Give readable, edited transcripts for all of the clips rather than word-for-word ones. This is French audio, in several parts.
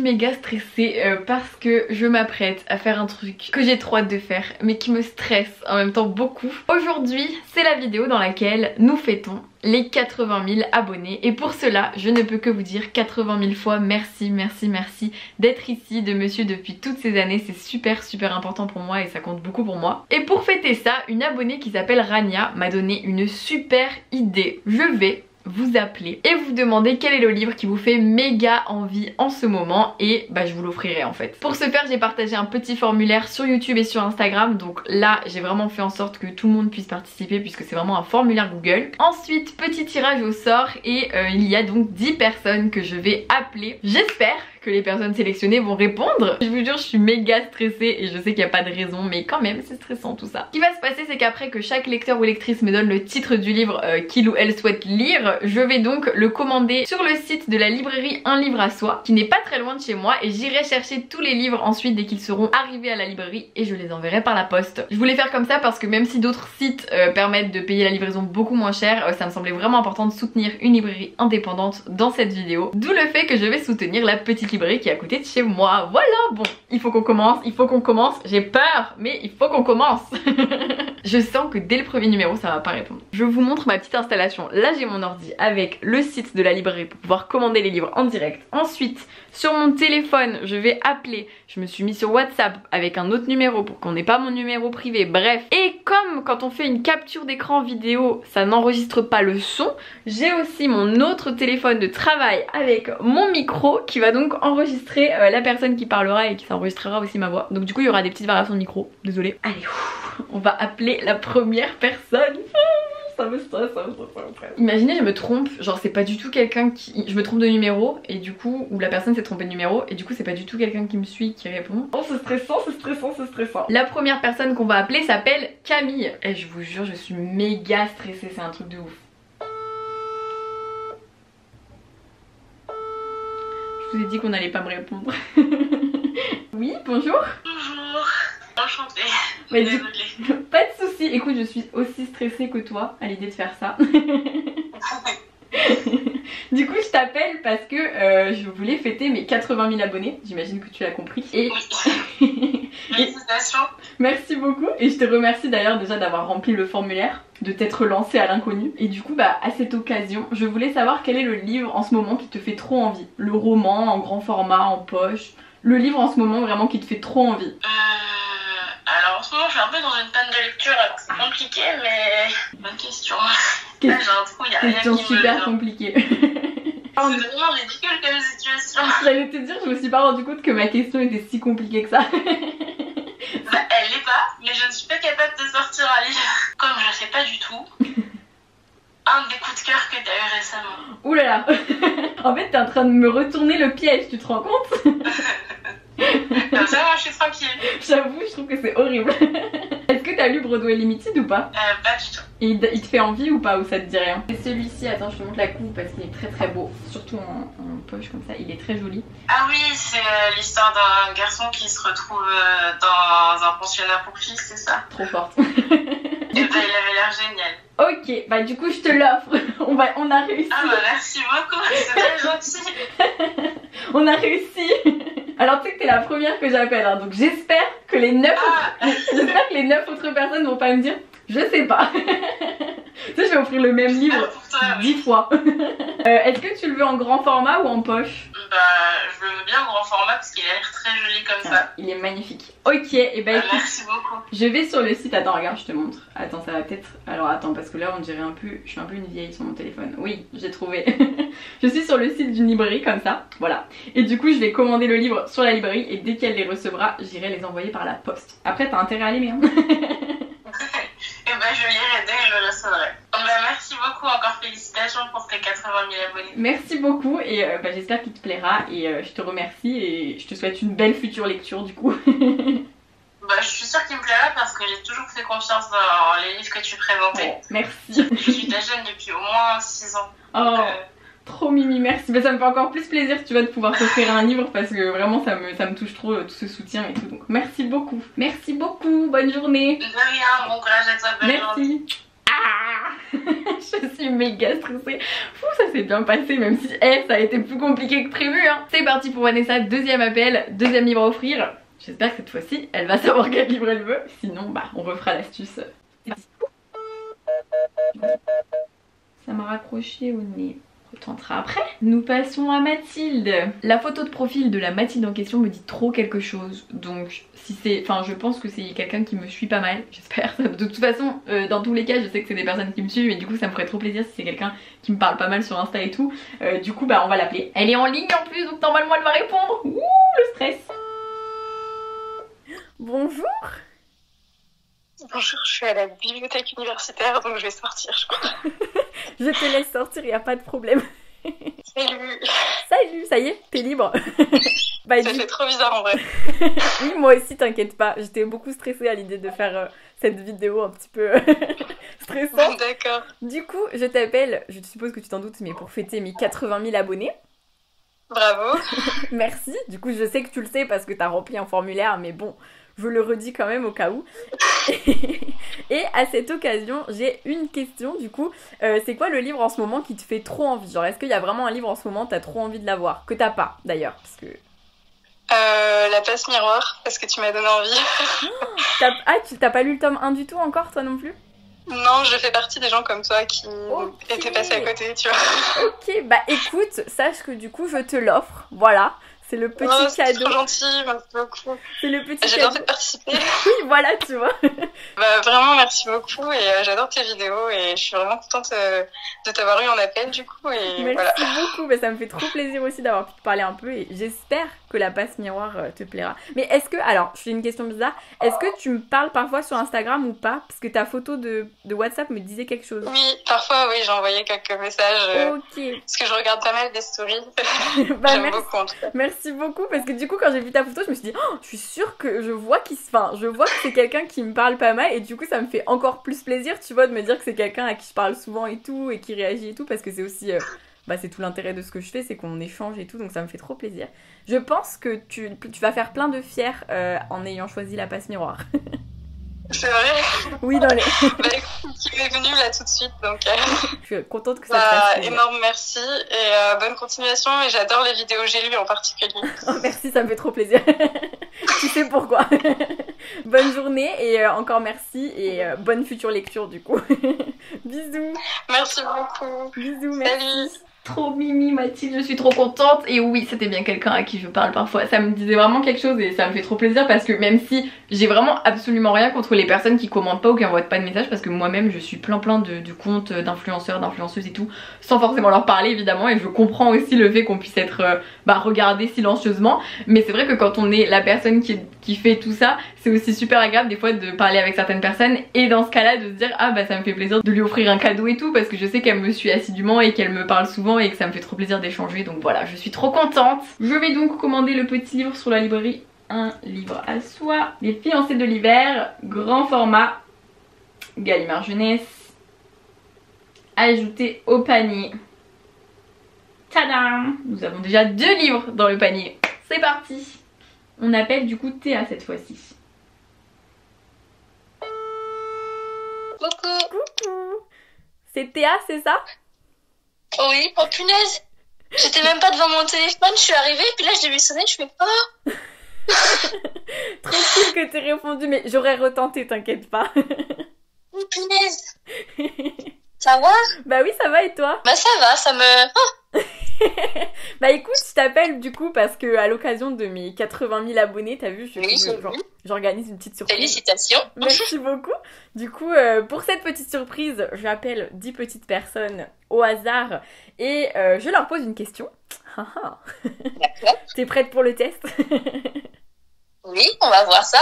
méga stressée parce que je m'apprête à faire un truc que j'ai trop hâte de faire mais qui me stresse en même temps beaucoup. Aujourd'hui c'est la vidéo dans laquelle nous fêtons les 80 000 abonnés et pour cela je ne peux que vous dire 80 000 fois merci, merci, merci d'être ici, de me suivre depuis toutes ces années. C'est super important pour moi et ça compte beaucoup pour moi. Et pour fêter ça, une abonnée qui s'appelle Rania m'a donné une super idée. Je vais vous appeler et vous demander quel est le livre qui vous fait méga envie en ce moment et bah je vous l'offrirai en fait. Pour ce faire j'ai partagé un petit formulaire sur YouTube et sur Instagram, donc là j'ai vraiment fait en sorte que tout le monde puisse participer puisque c'est vraiment un formulaire Google. Ensuite petit tirage au sort et il y a donc 10 personnes que je vais appeler. J'espère que les personnes sélectionnées vont répondre. Je vous jure je suis méga stressée et je sais qu'il n'y a pas de raison mais quand même c'est stressant tout ça. Ce qui va se passer c'est qu'après que chaque lecteur ou lectrice me donne le titre du livre qu'il ou elle souhaite lire, je vais donc le commander sur le site de la librairie Un Livre à Soi qui n'est pas très loin de chez moi et j'irai chercher tous les livres ensuite dès qu'ils seront arrivés à la librairie et je les enverrai par la poste. Je voulais faire comme ça parce que même si d'autres sites permettent de payer la livraison beaucoup moins cher, ça me semblait vraiment important de soutenir une librairie indépendante dans cette vidéo. D'où le fait que je vais soutenir la petite librairie qui est à côté de chez moi. Voilà, bon, il faut qu'on commence, j'ai peur mais il faut qu'on commence. Je sens que dès le premier numéro ça va pas répondre. Je vous montre ma petite installation. Là j'ai mon ordi avec le site de la librairie pour pouvoir commander les livres en direct. Ensuite sur mon téléphone je vais appeler, je me suis mis sur WhatsApp avec un autre numéro pour qu'on n'ait pas mon numéro privé, bref. Et comme quand on fait une capture d'écran vidéo ça n'enregistre pas le son, j'ai aussi mon autre téléphone de travail avec mon micro qui va donc enregistrer la personne qui parlera et qui s'enregistrera aussi ma voix. Donc du coup il y aura des petites variations de micro, désolée. Allez, on va appeler la première personne. Ça me stresse. Imaginez je me trompe, genre c'est pas du tout quelqu'un qui... Je me trompe de numéro et du coup, ou la personne s'est trompée de numéro et du coup c'est pas du tout quelqu'un qui me suit qui répond. Oh c'est stressant, c'est stressant, c'est stressant. La première personne qu'on va appeler s'appelle Camille. Et je vous jure je suis méga stressée, c'est un truc de ouf. Je vous ai dit qu'on allait pas me répondre. Oui, bonjour. Bonjour. Enchantée. Mais désolée. Pas de soucis. Écoute, je suis aussi stressée que toi à l'idée de faire ça. Du coup, je t'appelle parce que je voulais fêter mes 80 000 abonnés. J'imagine que tu l'as compris. Et... Oui. Félicitations. Merci beaucoup. Et je te remercie d'ailleurs déjà d'avoir rempli le formulaire, de t'être lancé à l'inconnu. Et du coup, bah à cette occasion, je voulais savoir quel est le livre en ce moment qui te fait trop envie. Le roman en grand format, en poche. Le livre en ce moment vraiment qui te fait trop envie. Alors en ce moment je suis un peu dans une panne de lecture alors c'est compliqué mais... Bonne question. Là j'ai un trou, y a rien qui me super compliquée. C'est vraiment ridicule comme situation. J'allais te dire, je me suis pas rendu compte que ma question était si compliquée que ça. Bah elle l'est pas, mais je ne suis pas capable de sortir un livre. Comme je sais pas du tout. Un des coups de cœur que t'as eu récemment. Ouh là là. En fait t'es en train de me retourner le piège, tu te rends compte? Comme ça moi je suis tranquille. J'avoue je trouve que c'est horrible. Est-ce que t'as lu Broadway Limited ou pas? Pas du tout. Et il te fait envie ou pas, ou ça te dit rien? Et celui-ci, attends je te montre la couve parce qu'il est très beau. Surtout en poche comme ça, il est très joli. Ah oui, c'est l'histoire d'un garçon qui se retrouve dans un pensionnat pour filles, c'est ça? Trop forte. Et bah il avait l'air génial. Ok, bah du coup je te l'offre. On a réussi. Ah bah merci beaucoup, c'est très gentil. On a réussi. Alors tu sais que t'es la première que j'appelle hein, donc j'espère que les 9 autres personnes vont pas me dire je sais pas. Tu sais je vais offrir le même livre 10 fois. Est-ce que tu le veux en grand format ou en poche? Bah je le veux bien en grand format parce qu'il a l'air très joli comme ça. Il est magnifique. Ok, et bah écoute, merci beaucoup. je vais sur le site, attends regarde je te montre. Attends ça va peut-être, alors attends parce que là on dirait un peu, je suis un peu une vieille sur mon téléphone. Oui j'ai trouvé. Je suis sur le site d'une librairie comme ça, voilà. Et du coup je vais commander le livre sur la librairie et dès qu'elle les recevra j'irai les envoyer par la poste. Après t'as intérêt à l'aimer hein. Et bah je lirai dès que je le recevrai. Bah merci beaucoup, encore félicitations pour tes 80 000 abonnés. Merci beaucoup et bah, j'espère qu'il te plaira et je te remercie et je te souhaite une belle future lecture du coup. Bah je suis sûre qu'il me plaira parce que j'ai toujours fait confiance dans les livres que tu présentais. Oh, merci. Je suis ta jeune depuis au moins 6 ans. Oh. Trop mimi, merci. Mais ça me fait encore plus plaisir tu vois de pouvoir t'offrir un livre parce que vraiment ça me touche trop tout ce soutien et tout. Donc merci beaucoup. Merci beaucoup, bonne journée. De rien, bon courage à toi, bonne journée. Merci. Ah Je suis méga stressée. Fou, ça s'est bien passé, même si ça a été plus compliqué que prévu. Hein. C'est parti pour Vanessa, deuxième appel, deuxième livre à offrir. J'espère que cette fois-ci, elle va savoir quel livre elle veut. Sinon, bah, on refera l'astuce. Ça m'a raccroché au nez. Retentera après. Nous passons à Mathilde. La photo de profil de la Mathilde en question me dit trop quelque chose. Donc si c'est... Enfin je pense que c'est quelqu'un qui me suit pas mal. J'espère. De toute façon dans tous les cas je sais que c'est des personnes qui me suivent. Mais du coup ça me ferait trop plaisir si c'est quelqu'un qui me parle pas mal sur Insta et tout. Du coup bah on va l'appeler. Elle est en ligne en plus donc normalement elle va répondre. Ouh le stress. Bonjour. Bonjour, je suis à la bibliothèque universitaire donc je vais sortir je crois. Je te laisse sortir, y a pas de problème. Salut. Salut, ça y est, t'es libre. Bah, ça fait trop bizarre en vrai. Oui, moi aussi, t'inquiète pas. J'étais beaucoup stressée à l'idée de faire cette vidéo un petit peu stressante. D'accord. Du coup, je t'appelle, je suppose que tu t'en doutes, mais pour fêter mes 80 000 abonnés. Bravo. Merci. Du coup, je sais que tu le sais parce que t'as rempli un formulaire, mais bon, je le redis quand même au cas où. Et à cette occasion, j'ai une question du coup. C'est quoi le livre en ce moment qui te fait trop envie? Genre, est-ce qu'il y a vraiment un livre en ce moment t'as trop envie de l'avoir? Que t'as pas d'ailleurs, parce que... La passe miroir, parce que tu m'as donné envie. Tu t'as pas lu le tome 1 du tout encore, toi non plus? Non, je fais partie des gens comme toi qui étaient passés à côté, tu vois. Ok, bah écoute, sache que du coup je te l'offre, voilà. C'est le petit cadeau. C'est trop gentil, merci beaucoup. C'est le petit cadeau. J'ai envie de participer. Oui, voilà, tu vois. Bah vraiment, merci beaucoup et j'adore tes vidéos et je suis vraiment contente de t'avoir eu en appel du coup. Et merci voilà. beaucoup, bah, ça me fait trop plaisir aussi d'avoir pu te parler un peu et j'espère que la passe miroir te plaira. Mais est-ce que, alors, je fais une question bizarre, est-ce que tu me parles parfois sur Instagram ou pas? Parce que ta photo de WhatsApp me disait quelque chose. Oui, parfois oui, j'ai envoyé quelques messages. Ok. Parce que je regarde pas mal des stories. Bah, j'aime beaucoup en tout cas. Merci beaucoup parce que du coup quand j'ai vu ta photo je me suis dit oh, je suis sûre que je vois que c'est quelqu'un qui me parle pas mal et du coup ça me fait encore plus plaisir tu vois de me dire que c'est quelqu'un à qui je parle souvent et tout et qui réagit et tout parce que c'est aussi bah c'est tout l'intérêt de ce que je fais, c'est qu'on échange et tout donc ça me fait trop plaisir. Je pense que tu vas faire plein de fiers en ayant choisi la passe miroir. C'est vrai? Oui, dans les... Bah écoute, tu es venue là tout de suite, donc... Je suis contente que ça te fasse plaisir. Énorme merci, et bonne continuation, et j'adore les vidéos J'ai lu en particulier. Oh, merci, ça me fait trop plaisir. Tu sais pourquoi. Bonne journée, et encore merci, et bonne future lecture du coup. Bisous. Merci beaucoup. Bisous, merci. Salut. Trop mimi Mathilde, je suis trop contente et oui c'était bien quelqu'un à qui je parle parfois, ça me disait vraiment quelque chose et ça me fait trop plaisir parce que même si j'ai vraiment absolument rien contre les personnes qui commentent pas ou qui envoient pas de messages parce que moi-même je suis plein de comptes d'influenceurs, d'influenceuses et tout sans forcément leur parler évidemment et je comprends aussi le fait qu'on puisse être regardé silencieusement mais c'est vrai que quand on est la personne qui fait tout ça c'est aussi super agréable des fois de parler avec certaines personnes et dans ce cas là de se dire ah bah ça me fait plaisir de lui offrir un cadeau et tout parce que je sais qu'elle me suit assidûment et qu'elle me parle souvent et que ça me fait trop plaisir d'échanger donc voilà je suis trop contente. Je vais donc commander le petit livre sur la librairie, un livre à soi, Les fiancés de l'hiver, grand format, Gallimard Jeunesse, ajouter au panier. Tadam! Nous avons déjà 2 livres dans le panier, c'est parti. On appelle du coup Théa cette fois-ci. Coucou. Coucou. C'est Théa, c'est ça? Oui, oh punaise, j'étais même pas devant mon téléphone, je suis arrivée, puis là je l'ai vu sonner, je fais oh. Tranquille que t'aies répondu, mais j'aurais retenté, t'inquiète pas. Oh punaise. Ça va? Bah oui, ça va et toi? Bah ça va, ça me... Oh. Bah écoute, je t'appelle du coup parce que à l'occasion de mes 80 000 abonnés, t'as vu, j'organise une petite surprise. Félicitations. Merci beaucoup. Du coup, pour cette petite surprise, j'appelle 10 petites personnes au hasard et je leur pose une question. D'accord. T'es prête pour le test? Oui, on va voir ça.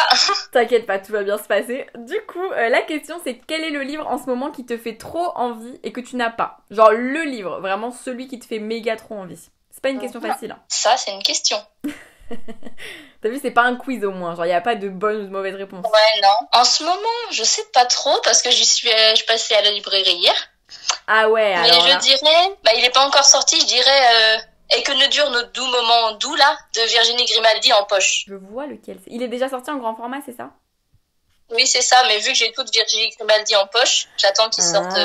T'inquiète pas, tout va bien se passer. Du coup, la question c'est quel est le livre en ce moment qui te fait trop envie et que tu n'as pas? Genre le livre, vraiment celui qui te fait méga trop envie. C'est pas une question facile. Hein. Ça, c'est une question. T'as vu, c'est pas un quiz au moins, genre y a pas de bonne ou de mauvaise réponse. Ouais, non. En ce moment, je sais pas trop parce que je passais à la librairie hier. Ah ouais, alors mais je dirais, bah il est pas encore sorti, je dirais... Et que ne dure nos doux moments doux là, de Virginie Grimaldi en poche. Je vois lequel c'est. Il est déjà sorti en grand format, c'est ça? Oui, c'est ça, mais vu que j'ai toute Virginie Grimaldi en poche, j'attends qu'il sorte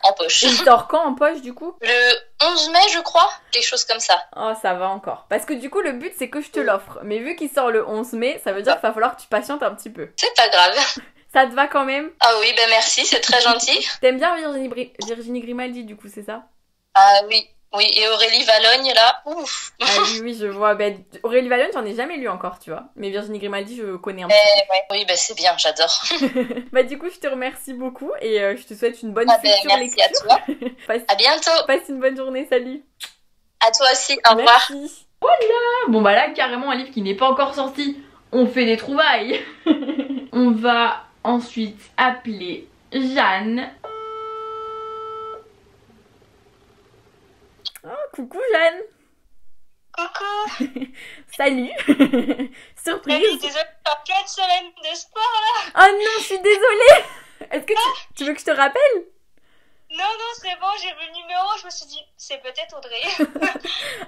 en poche. Et il sort quand en poche du coup? Le 11 mai, je crois, quelque chose comme ça. Oh, ça va encore. Parce que du coup, le but, c'est que je te l'offre. Mais vu qu'il sort le 11 mai, ça veut dire qu'il va falloir que tu patientes un petit peu. C'est pas grave. Ça te va quand même? Ah oui, ben merci, c'est très gentil. T'aimes bien Virginie Grimaldi, du coup, c'est ça? Ah oui, oui, et Aurélie Valogne, là, ouf. Ah oui, oui, je vois. Ben, Aurélie Valogne, j'en ai jamais lu encore, tu vois. Mais Virginie Grimaldi, je connais un peu. Ouais. Oui, ben c'est bien, j'adore. Bah du coup, je te remercie beaucoup et je te souhaite une bonne Ben, future merci lecture. à toi. À bientôt. Passe une bonne journée, salut. À toi aussi, au revoir. Merci. Voilà. Bon bah là, carrément un livre qui n'est pas encore sorti. On fait des trouvailles. On va ensuite appeler Jeanne. Oh, coucou Jeanne. Coucou. Salut. Surprise. Désolée, j'ai plein de semaines de sport là. Oh non, je suis désolée. Est-ce que tu veux que je te rappelle? Non, c'est bon, j'ai vu le numéro, je me suis dit, c'est peut-être Audrey.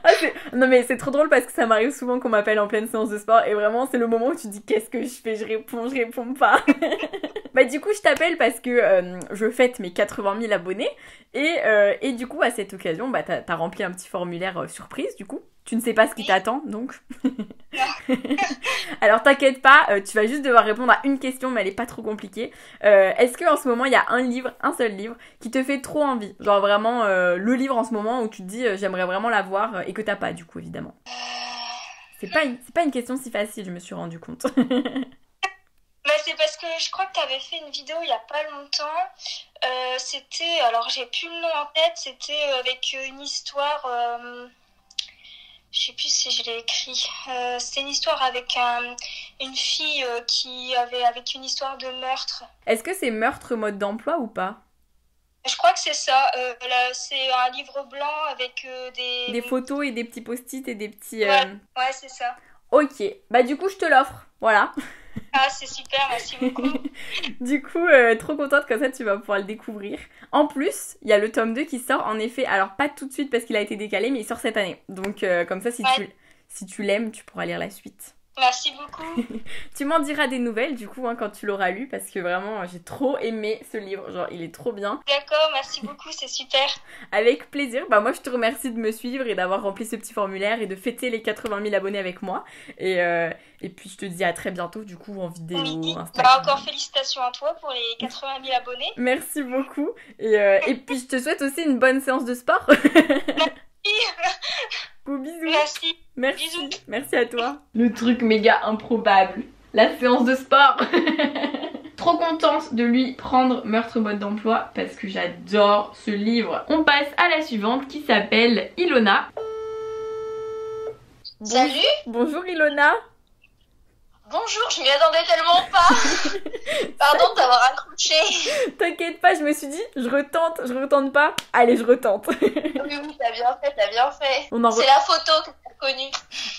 Ah, non mais c'est trop drôle parce que ça m'arrive souvent qu'on m'appelle en pleine séance de sport et vraiment c'est le moment où tu te dis qu'est-ce que je fais, je réponds pas. Bah du coup je t'appelle parce que je fête mes 80 000 abonnés et du coup à cette occasion bah t'as rempli un petit formulaire surprise du coup. Tu ne sais pas ce qui t'attend donc. Alors t'inquiète pas, tu vas juste devoir répondre à une question mais elle est pas trop compliquée. Est-ce qu'en ce moment il y a un seul livre qui te fait trop envie? Genre vraiment le livre en ce moment où tu te dis j'aimerais vraiment l'avoir et que t'as pas du coup évidemment. C'est pas une question si facile, je me suis rendu compte. Mais c'est parce que je crois que tu avais fait une vidéo il y a pas longtemps. C'était, alors j'ai plus le nom en tête, c'était avec une histoire... je sais plus si je l'ai écrit. C'était une histoire avec une fille qui avait avec une histoire de meurtre. Est-ce que c'est meurtre mode d'emploi ou pas? Je crois que c'est ça. Là, c'est un livre blanc avec des photos et des petits post-it et des petits... Ouais, c'est ça. Ok, bah du coup je te l'offre, voilà. Ah, c'est super, merci beaucoup. Du coup, trop contente, comme ça tu vas pouvoir le découvrir. En plus, il y a le tome 2 qui sort, en effet, alors pas tout de suite parce qu'il a été décalé, mais il sort cette année. Donc comme ça, si tu l'aimes, tu pourras lire la suite. Merci beaucoup. Tu m'en diras des nouvelles du coup quand tu l'auras lu parce que vraiment j'ai trop aimé ce livre, genre il est trop bien. D'accord, merci beaucoup, c'est super. Avec plaisir, bah moi je te remercie de me suivre et d'avoir rempli ce petit formulaire et de fêter les 80 000 abonnés avec moi. Et puis je te dis à très bientôt du coup en vidéo. Oui. Bah, encore félicitations à toi pour les 80 000 abonnés. Merci beaucoup et puis je te souhaite aussi une bonne séance de sport. Bisous. Merci. Bisous. Merci à toi. Le truc méga improbable. La séance de sport. Trop contente de lui prendre Meurtre mode d'emploi parce que j'adore ce livre. On passe à la suivante qui s'appelle Ilona. Salut. Bonjour Ilona. Bonjour, je m'y attendais tellement pas. Pardon d'avoir accroché. T'inquiète pas, je me suis dit, je retente pas. Allez, je retente. Oui, t'as bien fait. C'est la photo que t'as connue.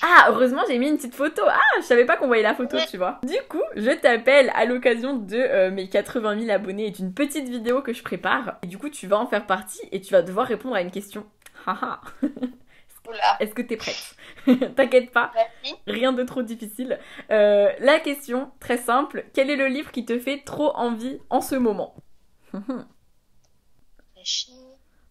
Ah, heureusement, j'ai mis une petite photo. Ah, je savais pas qu'on voyait la photo, tu vois. Du coup, je t'appelle à l'occasion de mes 80 000 abonnés et d'une petite vidéo que je prépare. Et du coup, tu vas en faire partie et tu vas devoir répondre à une question. Haha. Est-ce que t'es prête? T'inquiète pas, merci. Rien de trop difficile. La question, très simple, quel est le livre qui te fait trop envie en ce moment?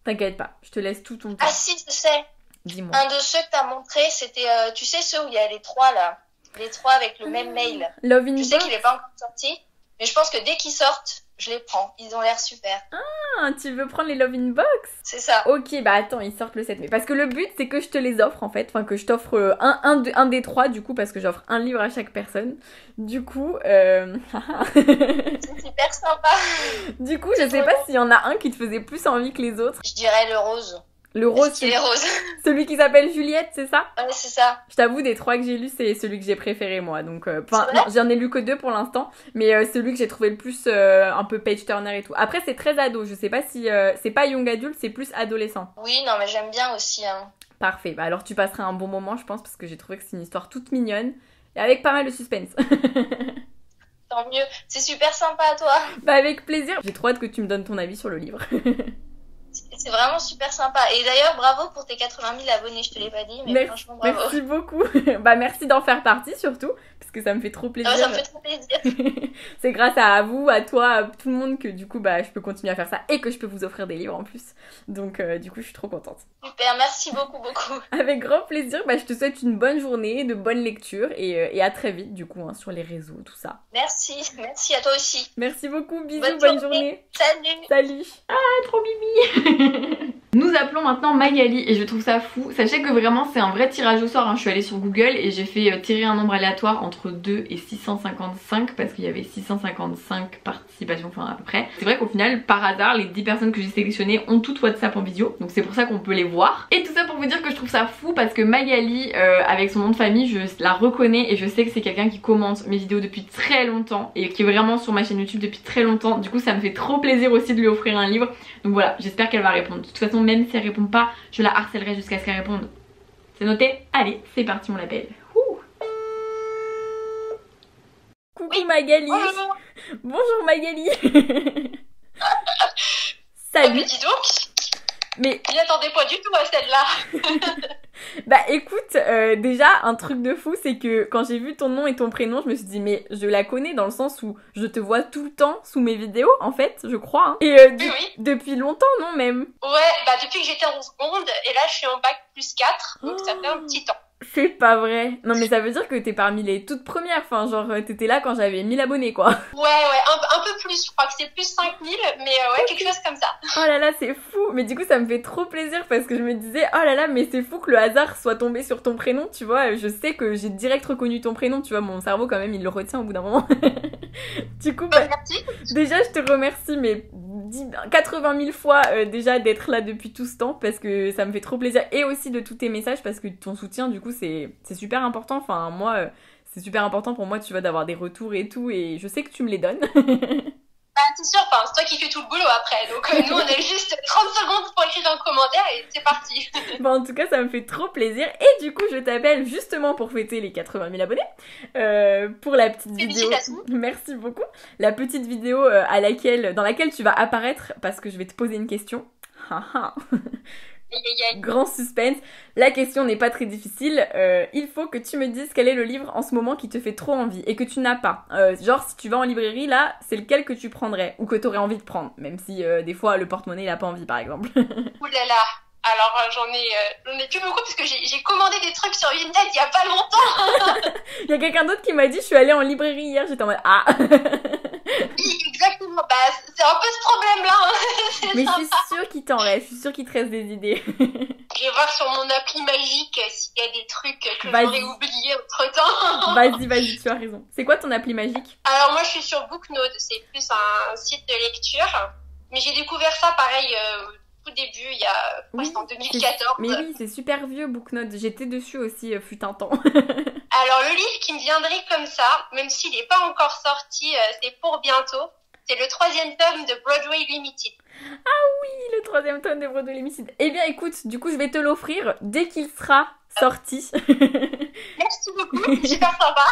T'inquiète pas, je te laisse tout ton temps. Ah si, je sais. Dis-moi. Un de ceux que t'as montré, c'était, tu sais, ceux où il y a les trois là. Les trois avec le même mail. Love in Je sais qu'il est pas encore sorti, mais je pense que dès qu'ils sortent, je les prends. Ils ont l'air super. Ah, tu veux prendre les Love in Box? C'est ça. Ok, bah attends, ils sortent le 7 mai. Parce que le but, c'est que je te les offre en fait. Enfin, que je t'offre un des trois du coup, parce que j'offre un livre à chaque personne. Du coup, c'est super sympa. Du coup, je sais pas s'il y en a un qui te faisait plus envie que les autres. Je dirais le rose. Le rose, c'est rose. Celui qui s'appelle Juliette, c'est ça? Ouais, c'est ça. Je t'avoue, des trois que j'ai lus, c'est celui que j'ai préféré moi. Donc, non, j'en ai lu que 2 pour l'instant, mais celui que j'ai trouvé le plus un peu page turner et tout. Après, c'est très ado. Je sais pas si c'est pas young adulte, c'est plus adolescent. Oui, non, mais j'aime bien aussi. Hein. Parfait. Bah alors, tu passeras un bon moment, je pense, parce que j'ai trouvé que c'est une histoire toute mignonne et avec pas mal de suspense. Tant mieux. C'est super sympa à toi. Bah avec plaisir. J'ai trop hâte que tu me donnes ton avis sur le livre. C'est vraiment super sympa. Et d'ailleurs, bravo pour tes 80 000 abonnés, je te l'ai pas dit, mais franchement, bravo. Merci beaucoup. Bah, merci d'en faire partie surtout, parce que ça me fait trop plaisir. Ça me fait trop plaisir. C'est grâce à vous, à toi, à tout le monde que du coup, bah, je peux continuer à faire ça et que je peux vous offrir des livres en plus. Donc, du coup, je suis trop contente. Super, merci beaucoup, beaucoup. Avec grand plaisir, bah, je te souhaite une bonne journée, de bonnes lectures et à très vite, du coup, hein, sur les réseaux, tout ça. Merci à toi aussi. Merci beaucoup, bisous, bonne journée. Salut. Salut. Ah, trop mimi. Nous appelons maintenant Magali et je trouve ça fou. Sachez que vraiment c'est un vrai tirage au sort, hein. Je suis allée sur Google et j'ai fait tirer un nombre aléatoire entre 2 et 655 parce qu'il y avait 655 participations, enfin à peu près. C'est vrai qu'au final, par hasard, les 10 personnes que j'ai sélectionnées ont toutes WhatsApp en visio, donc c'est pour ça qu'on peut les voir. Et tout ça pour vous dire que je trouve ça fou parce que Magali, avec son nom de famille, je la reconnais et je sais que c'est quelqu'un qui commente mes vidéos depuis très longtemps et qui est vraiment sur ma chaîne YouTube depuis très longtemps. Du coup ça me fait trop plaisir aussi de lui offrir un livre. Donc voilà, j'espère qu'elle va répondre. De toute façon, même si elle répond pas, je la harcèlerai jusqu'à ce qu'elle réponde. C'est noté? Allez, c'est parti, on l'appelle. Coucou Magali. Bonjour. Bonjour Magali. Ah, Salut. mais dis donc, Mais je m'y attendais pas du tout à celle-là. bah écoute, déjà un truc de fou, c'est que quand j'ai vu ton nom et ton prénom, je me suis dit mais je la connais dans le sens où je te vois tout le temps sous mes vidéos en fait, je crois. Hein. Et Oui. depuis longtemps, non même? Ouais, bah depuis que j'étais en seconde, et là je suis en bac plus 4, donc ça fait un petit temps. C'est pas vrai. Non mais ça veut dire que t'es parmi les toutes premières, enfin genre t'étais là quand j'avais 1000 abonnés quoi. Ouais, un peu plus, je crois que c'est plus 5000, mais ouais, quelque chose comme ça. Oh là là, c'est fou. Mais du coup ça me fait trop plaisir parce que je me disais oh là là, mais c'est fou que le hasard soit tombé sur ton prénom, tu vois. Je sais que j'ai direct reconnu ton prénom, tu vois, mon cerveau quand même il le retient au bout d'un moment. Du coup bah, Merci. déjà je te remercie mais 80 000 fois déjà d'être là depuis tout ce temps parce que ça me fait trop plaisir et aussi de tous tes messages parce que ton soutien du coup c'est super important, enfin moi c'est super important pour moi tu vois d'avoir des retours et tout et je sais que tu me les donnes. Bah, c'est sûr, enfin, c'est toi qui fais tout le boulot après, donc nous on a juste 30 secondes pour écrire un commentaire et c'est parti. Bon, en tout cas ça me fait trop plaisir et du coup je t'appelle justement pour fêter les 80 000 abonnés pour la petite vidéo. Merci beaucoup. La petite vidéo dans laquelle tu vas apparaître parce que je vais te poser une question. Grand suspense. La question n'est pas très difficile. Il faut que tu me dises quel est le livre en ce moment qui te fait trop envie et que tu n'as pas. Genre si tu vas en librairie là, c'est lequel que tu prendrais ou que tu aurais envie de prendre, même si des fois le porte-monnaie il a pas envie par exemple. Ouh là là. Alors j'en ai plus beaucoup parce que j'ai commandé des trucs sur Vinted il y a pas longtemps. Il y a quelqu'un d'autre qui m'a dit je suis allée en librairie hier, j'étais en mode ah. Oui, exactement. Bah c'est un peu ce problème-là. Hein. Mais je suis sûre qu'il t'en reste, je suis sûre qu'il te reste des idées. Je vais voir sur mon appli magique s'il y a des trucs que j'aurais oubliés entre-temps. Vas-y, tu as raison. C'est quoi ton appli magique? Alors moi je suis sur Booknote, c'est plus un site de lecture. Mais j'ai découvert ça pareil tout début, il y a presque en 2014. Mais oui, c'est super vieux Booknote, j'étais dessus aussi fut un temps. Alors le livre qui me viendrait comme ça, même s'il n'est pas encore sorti, c'est pour bientôt. C'est le 3e tome de Broadway Limited. Ah oui, le 3e tome de Broadway Limited. Eh bien écoute, du coup je vais te l'offrir dès qu'il sera sorti. Merci beaucoup, super sympa.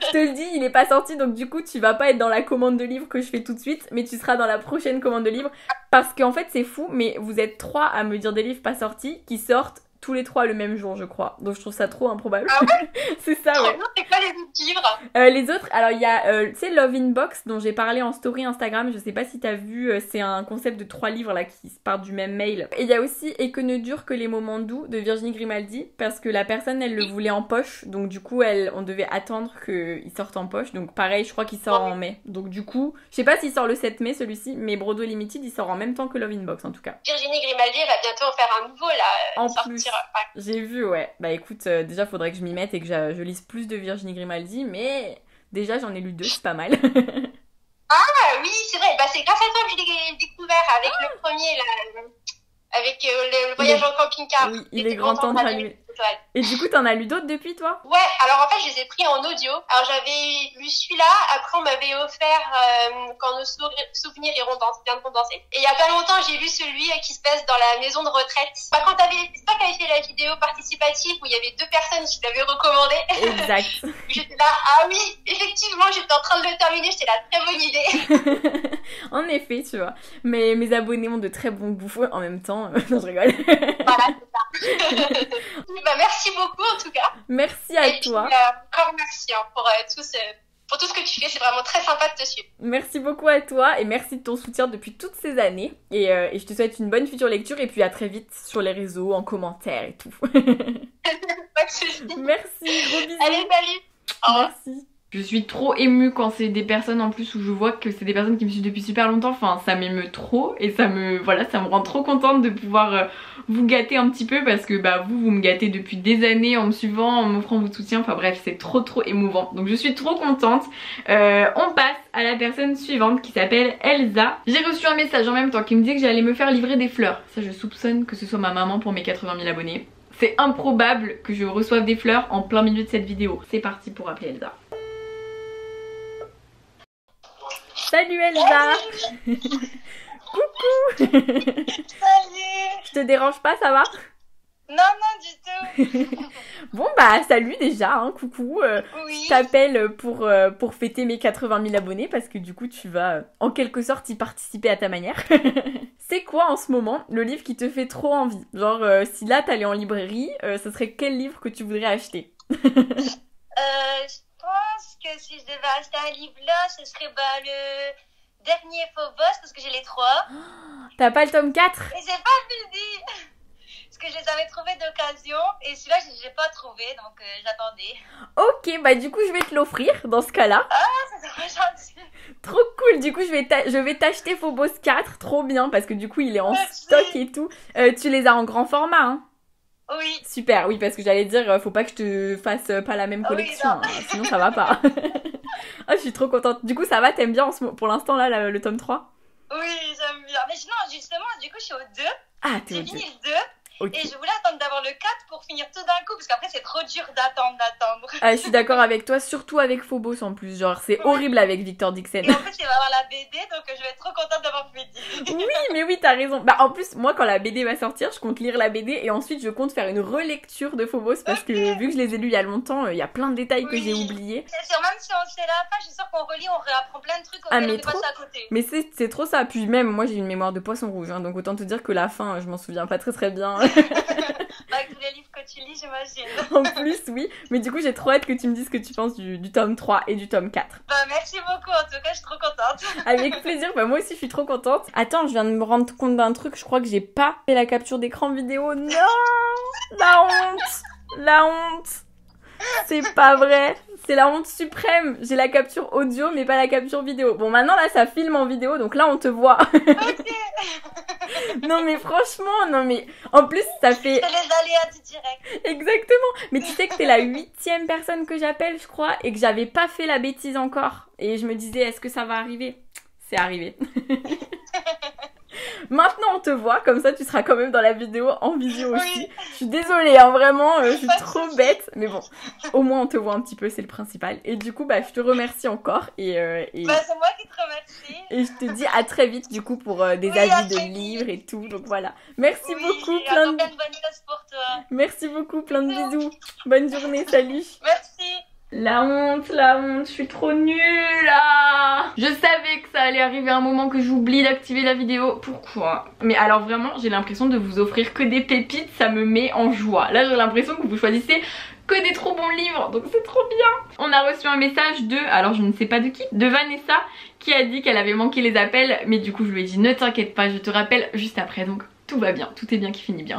Je te le dis, il est pas sorti, donc du coup tu vas pas être dans la commande de livres que je fais tout de suite, mais tu seras dans la prochaine commande de livres. Parce qu'en fait c'est fou, mais vous êtes 3 à me dire des livres pas sortis qui sortent tous les 3 le même jour je crois. Donc je trouve ça trop improbable. Ah ouais. C'est ça ouais. C'est quoi les autres livres les autres, alors il y a tu sais Love in Box dont j'ai parlé en story Instagram, je sais pas si t'as vu, c'est un concept de 3 livres là qui partent du même mail. Et il y a aussi Et que ne durent que les moments doux de Virginie Grimaldi parce que la personne elle le voulait en poche, donc du coup on devait attendre qu'il sorte en poche, donc pareil je crois qu'il sort en mai. Donc du coup, je sais pas s'il sort le 7 mai celui-ci, mais Broadway Limited il sort en même temps que Love in Box en tout cas. Virginie Grimaldi elle va bientôt en faire un nouveau là, en sortir. Plus. Ouais. J'ai vu ouais. Bah écoute, déjà faudrait que je m'y mette et que je lise plus de Virginie Grimaldi, mais déjà j'en ai lu 2, c'est pas mal. Ah oui, c'est vrai, bah c'est grâce à toi que je l'ai découvert avec le premier là, avec le voyage en camping-car. Oui, il est grand temps de rallumer. toile. Et du coup, t'en as lu d'autres depuis, toi? Ouais, alors en fait, je les ai pris en audio. Alors j'avais lu celui-là, après on m'avait offert Quand nos souvenirs viendront danser. Et il y a pas longtemps, j'ai lu celui qui se passe dans la maison de retraite. Bah, quand c'est toi qui avais fait la vidéo participative où il y avait 2 personnes qui t'avaient recommandé. Exact. J'étais là, ah oui, effectivement, j'étais en train de le terminer, j'étais là, très bonne idée. En effet, tu vois. Mais mes abonnés ont de très bons goûts en même temps. Non, je rigole. Voilà, c'est ça. Bah, merci beaucoup en tout cas. Merci à Et toi. puis, encore merci pour tout ce que tu fais, c'est vraiment très sympa de te suivre. Merci beaucoup à toi et merci de ton soutien depuis toutes ces années. Et je te souhaite une bonne future lecture et puis à très vite sur les réseaux, en commentaire et tout. Pas de soucis. Merci, gros bisous. Allez, salut. Au revoir. Merci. Je suis trop émue quand c'est des personnes en plus où je vois que c'est des personnes qui me suivent depuis super longtemps. Enfin, ça m'émeut trop et ça me rend trop contente de pouvoir vous gâter un petit peu parce que bah vous me gâtez depuis des années en me suivant, en m'offrant votre soutien. Enfin bref, c'est trop émouvant. Donc je suis trop contente. On passe à la personne suivante qui s'appelle Elsa. J'ai reçu un message en même temps qui me disait que j'allais me faire livrer des fleurs. Ça, je soupçonne que ce soit ma maman pour mes 80 000 abonnés. C'est improbable que je reçoive des fleurs en plein milieu de cette vidéo. C'est parti pour appeler Elsa. Salut Elsa. Coucou. Salut. Je te dérange pas, ça va? Non, non, du tout. Bon bah salut déjà, hein, coucou. Oui. Je t'appelle pour fêter mes 80 000 abonnés parce que du coup tu vas en quelque sorte y participer à ta manière. C'est quoi en ce moment le livre qui te fait trop envie? Genre si là t'allais en librairie, ce serait quel livre que tu voudrais acheter? Je pense que si je devais acheter un livre là, ce serait le dernier Phobos parce que j'ai les 3. T'as pas le tome 4? Et j'ai pas fini parce que je les avais trouvés d'occasion et celui-là j'ai pas trouvé donc j'attendais. Ok, bah du coup je vais te l'offrir dans ce cas-là. Ah, c'est trop gentil. Trop cool, du coup je vais t'acheter Phobos 4, trop bien parce que du coup il est en Merci. stock et tout. Tu les as en grand format, hein? Oui. Super, oui, parce que j'allais dire, faut pas que je te fasse pas la même Ah oui, collection, non. hein, sinon ça va pas. Ah, je suis trop contente. Du coup, ça va, t'aimes bien pour l'instant là, le tome 3? Oui, j'aime bien. Mais sinon, justement, du coup, je suis au 2. Ah, t'es J'ai au fini 2. le 2. Ok. Et je voulais attendre d'avoir le 4 pour finir tout d'un coup, parce qu'après c'est trop dur d'attendre. Ah, je suis d'accord avec toi, surtout avec Phobos en plus. Genre, c'est horrible avec Victor Dixon. Et en plus, il va y avoir la BD, donc je vais être trop contente d'avoir fini. Oui, mais oui, t'as raison. Bah, en plus, moi, quand la BD va sortir, je compte lire la BD et ensuite je compte faire une relecture de Phobos parce que vu que je les ai lus il y a longtemps, il y a plein de détails que Oui. j'ai oubliés. C'est sûr, même si on sait la fin, je suis sûre qu'on relit, on réapprend plein de trucs Ah, auxquels mais on est trop. passé à côté. Mais c'est trop ça. Puis même, moi, j'ai une mémoire de poisson rouge, hein, donc autant te dire que la fin, je m'en souviens pas très bien. Avec tous les livres que tu lis, j'imagine. En plus, oui. Mais du coup, j'ai trop hâte que tu me dises ce que tu penses du tome 3 et du tome 4. Bah, merci beaucoup, en tout cas, je suis trop contente. Avec plaisir. Bah, moi aussi, je suis trop contente. Attends, je viens de me rendre compte d'un truc. Je crois que j'ai pas fait la capture d'écran vidéo. Non! La honte! La honte! C'est pas vrai. C'est la honte suprême. J'ai la capture audio, mais pas la capture vidéo. Bon, maintenant, là, ça filme en vidéo, donc là, on te voit. Ok. Non, mais franchement, non, mais en plus, ça fait... C'est les aléas du direct. Exactement. Mais tu sais que t'es la 8e personne que j'appelle, je crois, et que j'avais pas fait la bêtise encore. Et je me disais, est-ce que ça va arriver? C'est arrivé. Maintenant on te voit, comme ça tu seras quand même dans la vidéo en visio aussi. Oui. Je suis désolée, hein, vraiment, je suis Pas de trop soucis. bête. Mais bon, au moins on te voit un petit peu, c'est le principal. Et du coup, bah je te remercie encore et Bah, c'est moi qui te remercie. et je te dis à très vite du coup pour des Oui, à avis de très vite. livres et tout. Donc voilà. Merci Oui, beaucoup, et plein encore de... plein de bonnes choses pour toi. Merci beaucoup, plein de bisous. Bonne journée, salut. Merci. La honte, je suis trop nulle là. Je savais que ça allait arriver un moment que j'oublie d'activer la vidéo. Pourquoi? Mais alors vraiment, j'ai l'impression de vous offrir que des pépites, ça me met en joie. Là, j'ai l'impression que vous choisissez que des trop bons livres, donc c'est trop bien. On a reçu un message de, alors je ne sais pas de qui, de Vanessa, qui a dit qu'elle avait manqué les appels, mais du coup je lui ai dit ne t'inquiète pas, je te rappelle juste après, donc tout va bien, tout est bien qui finit bien.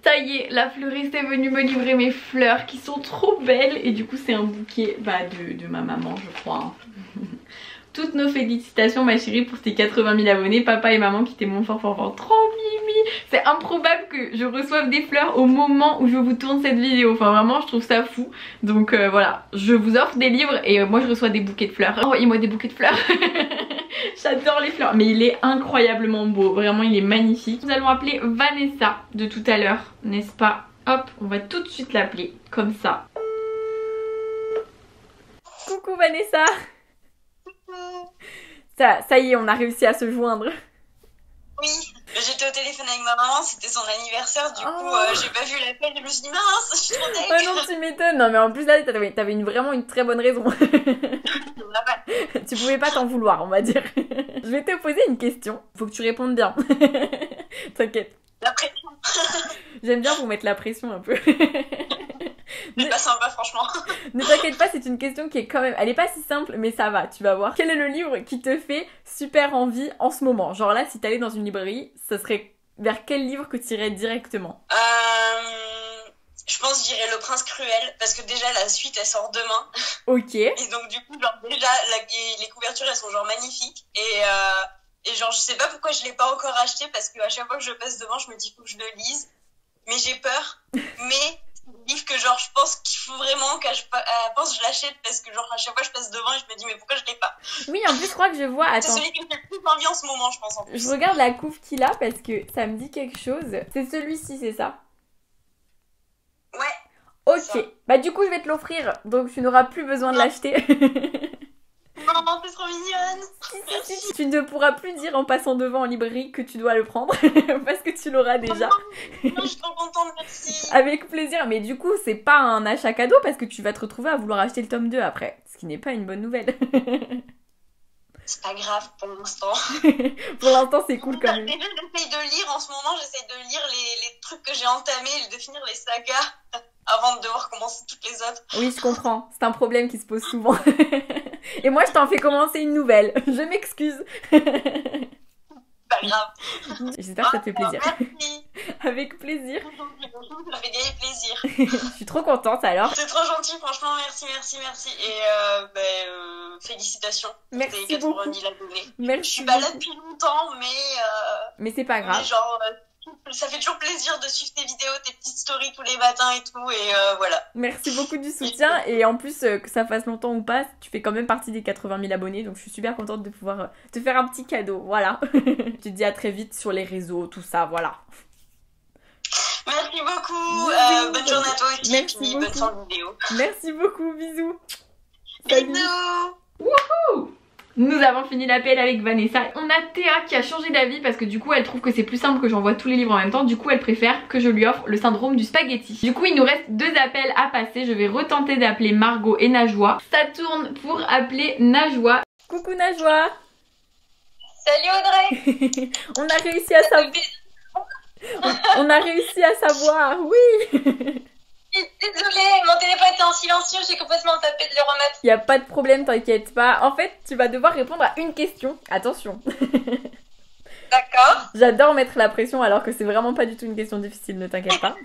Ça y est, la fleuriste est venue me livrer mes fleurs qui sont trop belles, et du coup c'est un bouquet de ma maman je crois. Hein. Toutes nos félicitations ma chérie pour tes 80 000 abonnés, papa et maman qui t'aiment fort trop mimi. C'est improbable que je reçoive des fleurs au moment où je vous tourne cette vidéo, enfin vraiment je trouve ça fou. Donc voilà, je vous offre des livres et moi je reçois des bouquets de fleurs. Envoyez-moi des bouquets de fleurs. J'adore les fleurs, mais il est incroyablement beau, vraiment il est magnifique. Nous allons appeler Vanessa de tout à l'heure, n'est-ce pas Hop, on va tout de suite l'appeler, comme ça. Coucou Vanessa. Ça y est, on a réussi à se joindre. Oui, j'étais au téléphone avec ma maman, c'était son anniversaire, du coup j'ai pas vu l'appel, je me suis dit mince, je suis trop deg. Oh non, tu m'étonnes. Non mais en plus là, t'avais vraiment une très bonne raison. Tu pouvais pas t'en vouloir, on va dire. Je vais te poser une question, faut que tu répondes bien. T'inquiète. La pression. J'aime bien vous mettre la pression un peu. C'est pas sympa franchement. Ne t'inquiète pas, c'est une question qui est quand même... Elle est pas si simple, mais ça va, tu vas voir. Quel est le livre qui te fait super envie en ce moment? Genre là, si t'allais dans une librairie, ça serait vers quel livre que t'irais directement? Je pense que j'irais Le Prince Cruel, parce que déjà la suite elle sort demain. Ok. Et donc du coup, genre déjà les couvertures elles sont genre magnifiques. Et genre je sais pas pourquoi je l'ai pas encore acheté, parce qu'à chaque fois que je passe devant, je me dis faut que je le lise. Mais j'ai peur. Mais... livre que genre je pense qu'il faut vraiment que je l'achète, parce que genre à chaque fois je passe devant et je me dis mais pourquoi je l'ai pas. Oui, en plus je crois que je vois, attends, c'est celui qui me fait le plus envie en ce moment, je pense, en plus. je regarde la couve qu'il a parce que ça me dit quelque chose. C'est celui-ci, c'est ça? Ouais. Ok, ça. Bah du coup je vais te l'offrir, donc tu n'auras plus besoin de l'acheter. Maman, c'est trop mignonne. Tu ne pourras plus dire en passant devant en librairie que tu dois le prendre parce que tu l'auras déjà. Non, je suis trop contente, merci. Avec plaisir, mais du coup c'est pas un achat cadeau parce que tu vas te retrouver à vouloir acheter le tome 2 après, ce qui n'est pas une bonne nouvelle. C'est pas grave pour l'instant. Pour l'instant c'est cool quand même. Déjà j'essaye de lire en ce moment, j'essaye de lire les trucs que j'ai entamés, de finir les sagas avant de devoir commencer toutes les autres. Oui, je comprends, c'est un problème qui se pose souvent. Et moi je t'en fais commencer une nouvelle, je m'excuse. Pas grave. J'espère que ça te fait plaisir. Merci. Avec plaisir. Ça fait gagner plaisir. Je suis trop contente alors. C'est trop gentil, franchement, merci. Et félicitations. Merci Tes 80 beaucoup. 000 abonnés. Merci. Je suis pas là depuis longtemps, Mais c'est pas grave. mais genre, ça fait toujours plaisir de suivre tes vidéos, tes petites stories tous les matins et tout, et voilà. Merci beaucoup du soutien. Et en plus, que ça fasse longtemps ou pas, tu fais quand même partie des 80 000 abonnés. Donc je suis super contente de pouvoir te faire un petit cadeau. Voilà. Je te dis à très vite sur les réseaux, tout ça, voilà. Merci beaucoup. Bisous. Bonne journée à toi aussi. Merci puis beaucoup. bonne fin de vidéo. Merci beaucoup, bisous. Salut. Bisous. Nous avons fini l'appel avec Vanessa. On a Théa qui a changé d'avis parce que du coup elle trouve que c'est plus simple que j'envoie tous les livres en même temps. Du coup elle préfère que je lui offre le syndrome du spaghetti. Du coup il nous reste 2 appels à passer. Je vais retenter d'appeler Margot et Najwa. Ça tourne pour appeler Najwa. Coucou Najwa. Salut Audrey. On a réussi à savoir. On a réussi à savoir, oui. Désolée, mon téléphone était en silencieux, j'ai complètement zappé de le remettre. Y a pas de problème, t'inquiète pas. En fait, tu vas devoir répondre à une question. Attention. D'accord. J'adore mettre la pression alors que c'est vraiment pas du tout une question difficile, ne t'inquiète pas.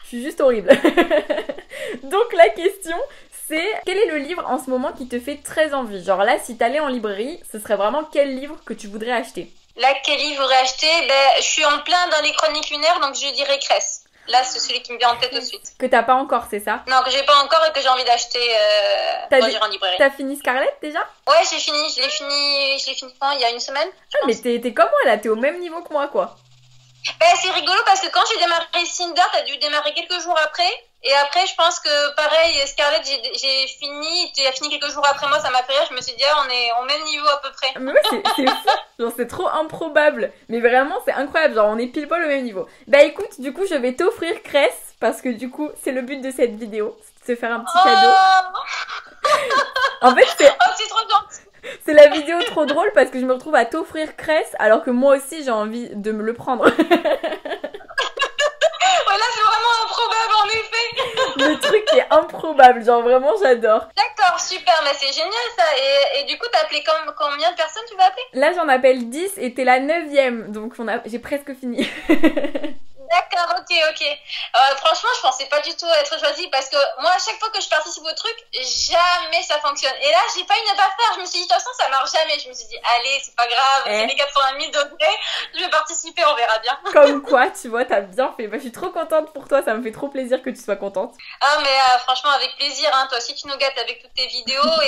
Je suis juste horrible. Donc la question, c'est quel est le livre en ce moment qui te fait très envie? Genre là, si t'allais en librairie, ce serait vraiment quel livre que tu voudrais acheter? Là, quel livre j'aurais acheté? Je suis en plein dans les chroniques lunaires, donc je dirais Cress. Là, c'est celui qui me vient en tête tout de suite. Que t'as pas encore, c'est ça? Non, que j'ai pas encore et que j'ai envie d'acheter quand j'irai en librairie. T'as fini Scarlett déjà? Ouais, j'ai fini. Je l'ai fini quand? Il y a une semaine. Ah, mais t'es comme moi là, t'es au même niveau que moi quoi. C'est rigolo parce que quand j'ai démarré Cinder, t'as dû démarrer quelques jours après. Et après, je pense que pareil, Scarlett, j'ai fini, tu as fini quelques jours après moi, ça m'a fait rire. Je me suis dit, on est au même niveau à peu près. Mais ouais, c'est fou. Genre, c'est trop improbable. Mais vraiment, c'est incroyable. Genre, on est pile poil au même niveau. Bah écoute, du coup, je vais t'offrir Cress. Parce que du coup, c'est le but de cette vidéo. C'est de te faire un petit cadeau. En fait, c'est trop gentil. C'est la vidéo trop drôle parce que je me retrouve à t'offrir Cress alors que moi aussi, j'ai envie de me le prendre. Voilà, c'est vraiment improbable en effet. Le truc est improbable, genre vraiment j'adore. D'accord, super, mais c'est génial ça. Et du coup, t'as appelé combien de personnes tu vas appeler? Là j'en appelle 10 et t'es la 9e, donc j'ai presque fini. D'accord, ok. Franchement, je pensais pas du tout être choisie parce que moi, à chaque fois que je participe au truc, jamais ça fonctionne. Et là, j'ai pas une note à faire. Je me suis dit, de toute façon, ça marche jamais. Je me suis dit, allez, c'est pas grave, c'est les 80 000 degrés. Je vais participer, on verra bien. Comme quoi, tu vois, t'as bien fait. Bah, je suis trop contente pour toi, ça me fait trop plaisir que tu sois contente. Ah, mais franchement, avec plaisir. Hein. Toi aussi, tu nous gâtes avec toutes tes vidéos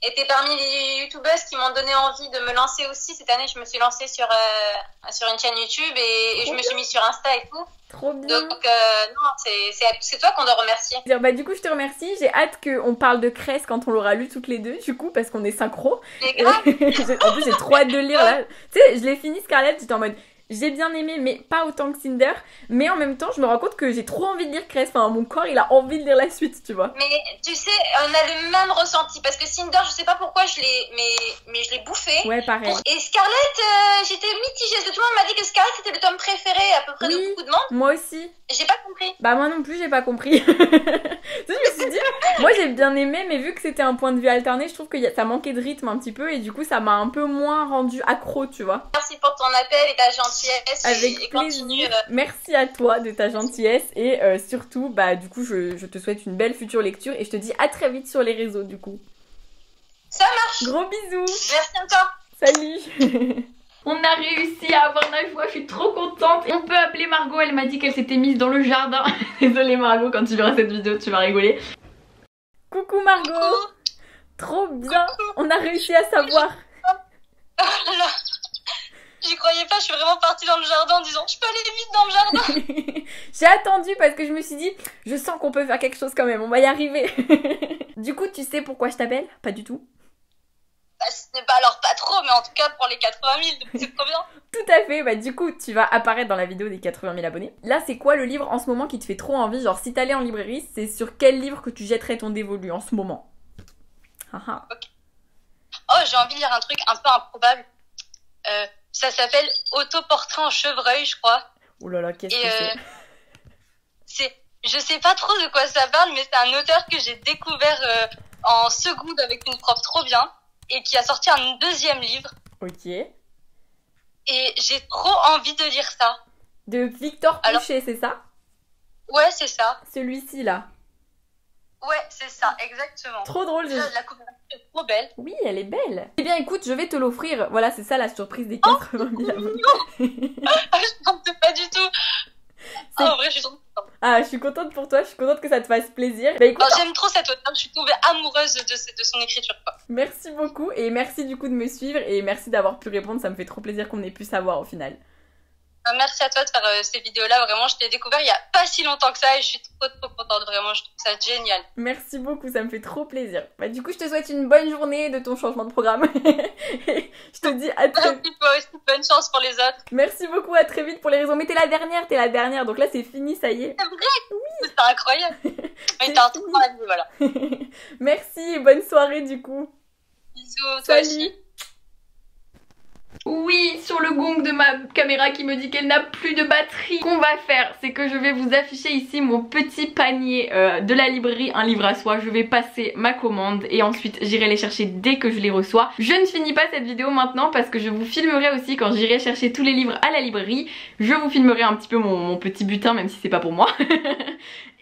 et t'es parmi les youtubeuses qui m'ont donné envie de me lancer aussi. Cette année, je me suis lancée sur une chaîne YouTube et je me suis mise sur Insta et tout. tout. Trop bien. Donc, non, c'est toi qu'on doit remercier. Bah, du coup, je te remercie. J'ai hâte qu'on parle de Cress quand on l'aura lu toutes les deux, du coup, parce qu'on est synchro. C'est grave. En plus, j'ai trop hâte de le lire là. Tu sais, je l'ai fini, Scarlett, j'étais en mode. J'ai bien aimé, mais pas autant que Cinder. Mais en même temps, je me rends compte que j'ai trop envie de lire Cress. Enfin, mon corps, il a envie de lire la suite, tu vois. Mais tu sais, on a le même ressenti. Parce que Cinder, je sais pas pourquoi je l'ai mais je l'ai bouffé. Ouais, pareil. Et Scarlett, j'étais mitigée. Parce que tout le monde m'a dit que Scarlett, c'était le tome préféré à peu près de beaucoup de monde. Moi aussi. J'ai pas compris. Bah, moi non plus, j'ai pas compris. Tu sais, je me suis dit, moi j'ai bien aimé, mais vu que c'était un point de vue alterné, je trouve que ça manquait de rythme un petit peu. Et du coup, ça m'a un peu moins rendu accro, tu vois. Merci pour ton appel et ta gentillesse. Avec et plaisir. continue. Merci à toi de ta gentillesse et surtout, bah du coup, je te souhaite une belle future lecture et je te dis à très vite sur les réseaux du coup. Ça marche. Gros bisous. Merci encore. Salut. On a réussi à avoir Najwa, je suis trop contente. On peut appeler Margot, elle m'a dit qu'elle s'était mise dans le jardin. Désolée Margot, quand tu verras cette vidéo, tu vas rigoler. Coucou Margot. Coucou. Trop bien. On a réussi à savoir. Oh là là. J'y croyais pas, je suis vraiment partie dans le jardin en disant je peux aller vite dans le jardin. J'ai attendu parce que je me suis dit, je sens qu'on peut faire quelque chose quand même, on va y arriver. Du coup, tu sais pourquoi je t'appelle? Pas du tout. Bah, c'est pas alors pas trop, mais en tout cas pour les 80 000, donc c'est trop bien. Tout à fait, bah du coup, tu vas apparaître dans la vidéo des 80 000 abonnés. Là, c'est quoi le livre en ce moment qui te fait trop envie? Genre, si t'allais en librairie, c'est sur quel livre que tu jetterais ton dévolu en ce moment? Haha. Okay. Oh, j'ai envie de lire un truc un peu improbable. Ça s'appelle Autoportrait en chevreuil, je crois. Oh là là, qu'est-ce que c'est? Je sais pas trop de quoi ça parle, mais c'est un auteur que j'ai découvert en seconde avec une prof trop bien et qui a sorti un deuxième livre. Ok. Et j'ai trop envie de lire ça. De Victor Pouchet, c'est ça? Ouais, c'est ça. Celui-ci là. Ouais, c'est ça, exactement. Trop drôle. La couverture est trop belle. Oui, elle est belle. Eh bien, écoute, je vais te l'offrir. Voilà, c'est ça la surprise des 80 000 abonnés. Je pensais pas du tout. Ah, en vrai, je suis trop contente. Ah, je suis contente pour toi. Je suis contente que ça te fasse plaisir. Bah écoute, j'aime trop cet auteur. Je suis tombée amoureuse de son écriture, quoi. Merci beaucoup et merci du coup de me suivre et merci d'avoir pu répondre. Ça me fait trop plaisir qu'on ait pu savoir au final. Merci à toi de faire ces vidéos-là. Vraiment, je t'ai découvert il y a pas si longtemps que ça et je suis trop contente. Vraiment, je trouve ça génial. Merci beaucoup, ça me fait trop plaisir. Bah, du coup, je te souhaite une bonne journée de ton changement de programme. Je te dis à très vite. Merci toi aussi, bonne chance pour les autres. Merci beaucoup, à très vite pour les réseaux. Mais t'es la dernière. Donc là, c'est fini, ça y est. C'est vrai? Oui. C'est incroyable. Mais t'as un truc dans la vie, voilà. Merci et bonne soirée du coup. Bisous, toi aussi. Oui, sur le gong de ma caméra qui me dit qu'elle n'a plus de batterie. Ce qu'on va faire, c'est que je vais vous afficher ici mon petit panier de la librairie, un livre à soi. Je vais passer ma commande et ensuite j'irai les chercher dès que je les reçois. Je ne finis pas cette vidéo maintenant parce que je vous filmerai aussi quand j'irai chercher tous les livres à la librairie. Je vous filmerai un petit peu mon petit butin, même si c'est pas pour moi.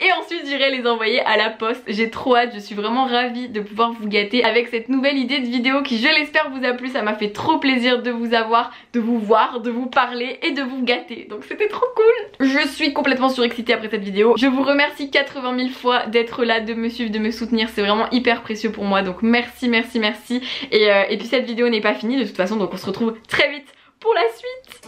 Et ensuite j'irai les envoyer à la poste. J'ai trop hâte, je suis vraiment ravie de pouvoir vous gâter avec cette nouvelle idée de vidéo qui, je l'espère, vous a plu. Ça m'a fait trop plaisir de vous avoir, de vous voir, de vous parler et de vous gâter. Donc c'était trop cool. Je suis complètement surexcitée après cette vidéo. Je vous remercie 80 000 fois d'être là, de me suivre, de me soutenir. C'est vraiment hyper précieux pour moi. Donc merci, merci, merci. Et puis cette vidéo n'est pas finie de toute façon. Donc on se retrouve très vite pour la suite.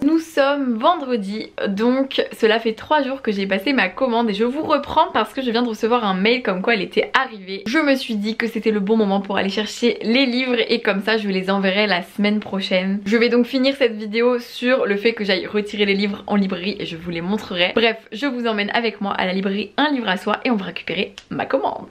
Nous sommes vendredi, donc cela fait 3 jours que j'ai passé ma commande et je vous reprends parce que je viens de recevoir un mail comme quoi elle était arrivée. Je me suis dit que c'était le bon moment pour aller chercher les livres et comme ça je les enverrai la semaine prochaine. Je vais donc finir cette vidéo sur le fait que j'aille retirer les livres en librairie et je vous les montrerai. Bref, je vous emmène avec moi à la librairie Un Livre à Soi et on va récupérer ma commande.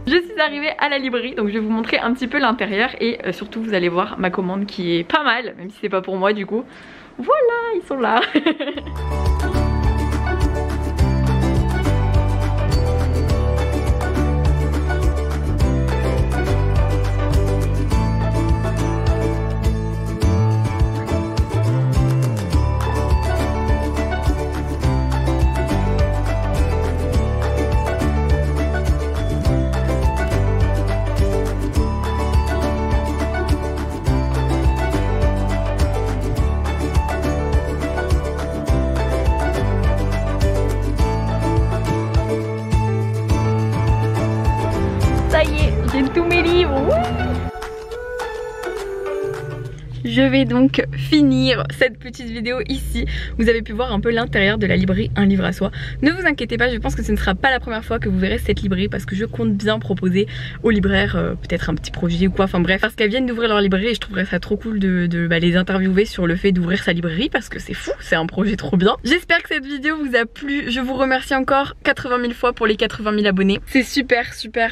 Je suis arrivée à la librairie, donc je vais vous montrer un petit peu l'intérieur et surtout vous allez voir ma commande qui est pas mal, même si c'est pas pour moi du coup. Voilà, ils sont là. j'ai tous mes livres. Je vais donc finir cette petite vidéo ici. Vous avez pu voir un peu l'intérieur de la librairie Un Livre à Soi. Ne vous inquiétez pas, je pense que ce ne sera pas la première fois que vous verrez cette librairie, parce que je compte bien proposer aux libraires peut-être un petit projet ou quoi, enfin bref, parce qu'elles viennent d'ouvrir leur librairie et je trouverais ça trop cool de les interviewer sur le fait d'ouvrir sa librairie, parce que c'est fou, c'est un projet trop bien. J'espère que cette vidéo vous a plu. Je vous remercie encore 80 000 fois pour les 80 000 abonnés. C'est super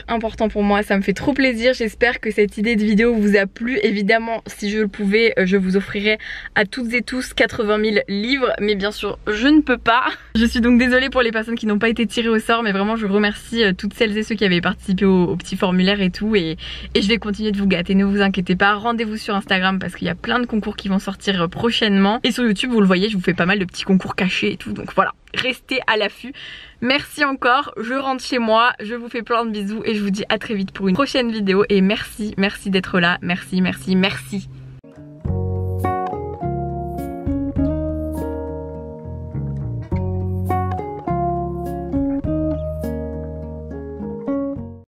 important pour moi, ça me fait trop plaisir. J'espère que cette idée de vidéo vous a plu. Évidemment, si je le pouvais, je vous offrirai à toutes et tous 80 000 livres, mais bien sûr je ne peux pas. Je suis donc désolée pour les personnes qui n'ont pas été tirées au sort, mais vraiment je remercie toutes celles et ceux qui avaient participé au petit formulaire et tout, et je vais continuer de vous gâter, ne vous inquiétez pas. Rendez-vous sur Instagram parce qu'il y a plein de concours qui vont sortir prochainement, et sur YouTube vous le voyez, je vous fais pas mal de petits concours cachés et tout, donc voilà, restez à l'affût. Merci encore, je rentre chez moi, je vous fais plein de bisous et je vous dis à très vite pour une prochaine vidéo, et merci d'être là, merci.